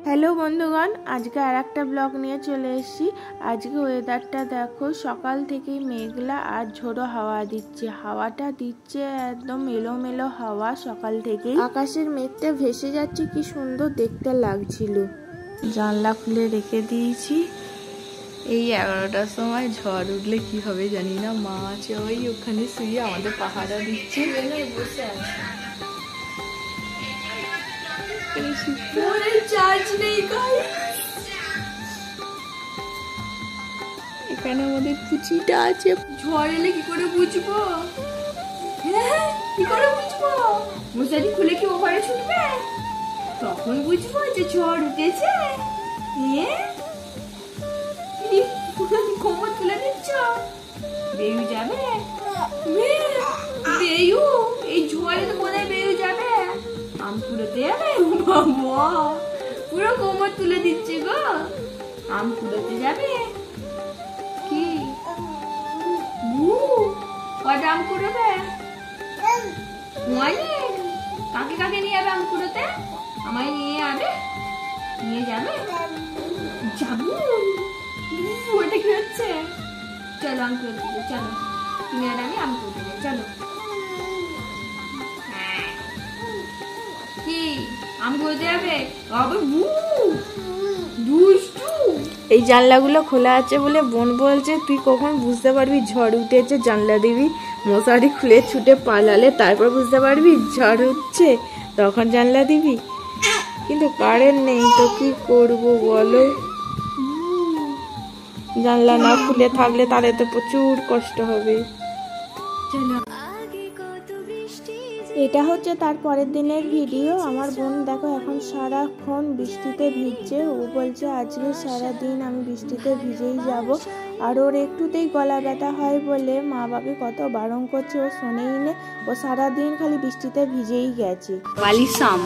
Hello বন্ধুগণ, আজকে আর একটা ব্লগ নিয়ে চলে এসেছি। আজকে ওয়েদারটা দেখো, সকাল থেকেই মেঘলা আর ঝোড়ো হাওয়া দিচ্ছে। হাওয়াটা দিচ্ছে একদম এলোমেলো হাওয়া। সকাল থেকেই আকাশের মেঘটা ভেসে যাচ্ছে, কি সুন্দর দেখতে লাগছিল। জানলা খুলে রেখে দিয়েছি। এই 11টার সময় ঝড় উঠলে কি হবে জানি না। মা আছে ওই ওখানে শুয়ে আমাদের পাহারা দিচ্ছে, বসে আছে। চার্জ নেই, এখানে আমাদের পুচিটা আছে। ঝড় এলে কি করে বুঝবো? কি করে বুঝবো? মশারি খুলে কি ও ঘরে ছুটবে? তখন বুঝবো যে ঝড় উঠেছে। কোমর তুলে দিচ্ছ, বেয়ু যাবে। বেয়ু এই ঝড়ে তো কোথায় বেয়ু যাবে? আম কুড়োতে যাবে? বাবা পুরো কোমর তুলে দিচ্ছে গো। আম কুড়োতে যাবে কি? কটা আম কুড়োবে? কাকে কাকে নিয়ে যাবে আম কুড়োতে? আমায় নিয়ে যাবে? নিয়ে যাবে? যাবো। ওটা কি হচ্ছে? চলো আম কুড়োতে যাবো, চলো তুমি আর আমি আম কুড়োতে যাই, চলো। কি আম কুড়োতে যাবে? এই জানলাগুলো খোলা আছে বলে বোন বলছে তুই কখন বুঝতে পারবি ঝড় উঠেছে, জানলা দিবি। মশারি খুলে ছুটে পালালে তারপর বুঝতে পারবি ঝড় উঠছে, তখন জানলা দিবি। কিন্তু কারেন্ট নেই তো কি করবো বলো? জানলা না খুলে থাকলে তাহলে তো প্রচুর কষ্ট হবে। এটা হচ্ছে তার পরের দিনের ভিডিও। আমার বোন দেখো এখন সারাক্ষণ বৃষ্টিতে ভিজছে। ও বলছে আজকে সারাদিন আমি বৃষ্টিতে ভিজেই যাব। আর ওর একটুতেই গলা ব্যথা হয় বলে মা বাবা কত বারণ করছে, ও শোনেই না। ও সারাদিন খালি বৃষ্টিতে ভিজেই গেছে। বালিসাম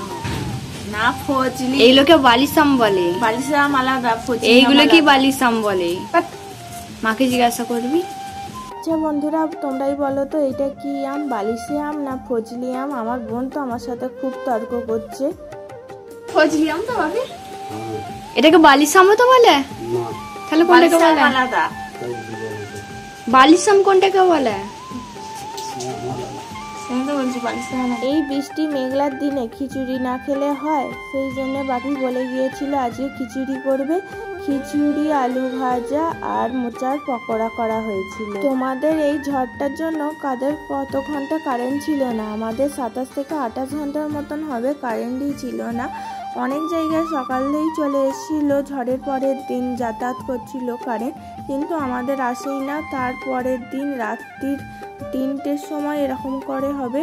না ফজলি, এই লোকে বালিসাম বলে। বালিসাম আলাদা, এইগুলো কি বালিসাম বলে? মাকে জিজ্ঞাসা করবি। আচ্ছা বন্ধুরা, তোমরাই বলো তো এটা কি আম, বালিশি আম না ফজলি আম? আমার বোন তো আমার সাথে খুব তর্ক করছে। ফজলি আম তো ভাবি, এটাকে বালিসামও তো বলে। তাহলে কোনটাকে বলে? আলাদা। বালিসাম কোনটাকে বলে? এই বৃষ্টি মেঘলার দিনে খিচুড়ি না খেলে হয়, সেই জন্য বাপি বলে গিয়েছিল আজকে খিচুড়ি করবে। খিচুড়ি, আলু ভাজা আর মোচার পকোড়া করা হয়েছিল। তোমাদের এই ঝড়টার জন্য কাদের কত ঘন্টা কারেন্ট ছিল না? আমাদের 27 থেকে 28 ঘন্টার মতন হবে কারেন্টই ছিল না। অনেক জায়গায় সকালেই চলে এসেছিল, ঝড়ের পরের দিন যাতায়াত করছিল কারেন্ট, কিন্তু আমাদের আসেই না। তারপরের দিন রাত্রির 3টের সময় এরকম করে হবে,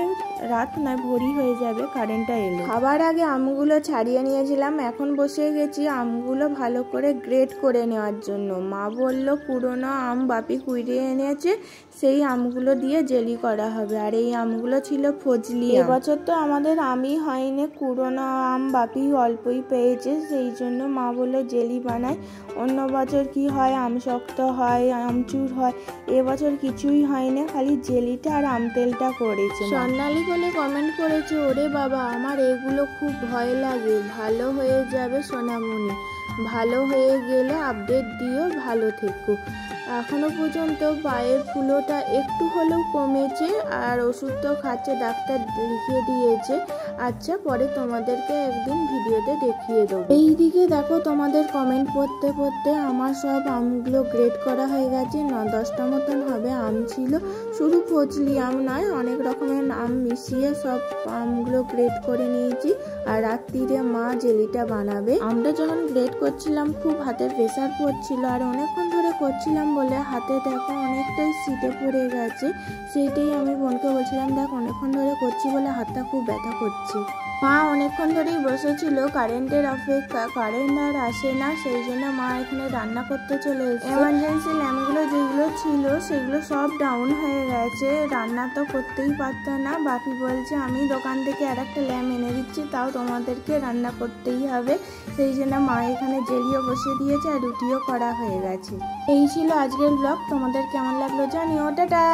রাত নয় ভোরই হয়ে যাবে কারেন্টটা এলো। খাবার আগে আমগুলো ছাড়িয়ে নিয়েছিলাম, এখন বসে গেছি আমগুলো ভালো করে গ্রেড করে নেওয়ার জন্য। মা বলল পুরোনো আম বাপি কুড়িয়ে এনেছে, সেই আমগুলো দিয়ে জেলি করা হবে। আর এই আমগুলো ছিল ফজলি। এবছর তো আমাদের আমই হয়নি, পুরোনো আম বাপি অল্পই পেয়েছে, সেই জন্য মা বললো জেলি বানায়। অন্য বছর কি হয়, আম শক্ত হয়, আমচুর হয়, এবছর কিছুই হয়নি, খালি জেলিটা আর আম তেলটা করেছে। স্বর্ণালী বলে কমেন্ট করেছে, ওরে বাবা আমার এগুলো খুব ভয় লাগে। ভালো হয়ে যাবে সোনামণি, ভালো হয়ে গেলে আপডেট দিও, ভালো থেকো। এখনো পর্যন্ত পায়ের ফুলোটা একটু হলেও কমেছে, আর ওষুধ তো খাচ্ছে, ডাক্তার লিখে দিয়েছে। আচ্ছা পরে তোমাদেরকে একদিন ভিডিওতে দেখিয়ে দেবো। এইদিকে দেখো তোমাদের কমেন্ট পড়তে পড়তে আমার সব আমগুলো গ্রেড করা হয়ে গেছে। 9-10টা মতন হবে আম ছিল, শুধু ফজলি আম নয়, অনেক রকমের আম মিশিয়ে সব আমগুলো গ্রেড করে নিয়েছি। আর রাত্রিরে মা জেলিটা বানাবে। আমরা যখন গ্রেড করছিলাম খুব হাতে প্রেসার পড়ছিল, আর অনেকক্ষণ ধরে করছিলাম বলে হাতে দেখো অনেকটাই সিটে পড়ে গেছে। সেইটাই আমি বোনকে বলছিলাম দেখ অনেকক্ষণ ধরে করছি বলে হাতটা খুব ব্যথা করছে। মা অনেকক্ষণ ধরেই বসেছিল কারেন্টের অপেক্ষা, কারেন্ট আর আসে না, সেই জন্য মা এখানে রান্না করতে চলে এসেছে। এমার্জেন্সি ল্যাম্পগুলো যেগুলো ছিল সেগুলো সব ডাউন হয়ে গেছে, রান্না তো করতেই পারতো না। বাপি বলছে আমি দোকান থেকে আর একটা ল্যাম্প এনে দিচ্ছি, তাও তোমাদেরকে রান্না করতেই হবে, সেই জন্য মা এখানে জেলিও বসিয়ে দিয়েছে আর রুটিও করা হয়ে গেছে। এই ছিল আজকের ব্লগ, তোমাদের কেমন লাগলো জানিও। টাটা।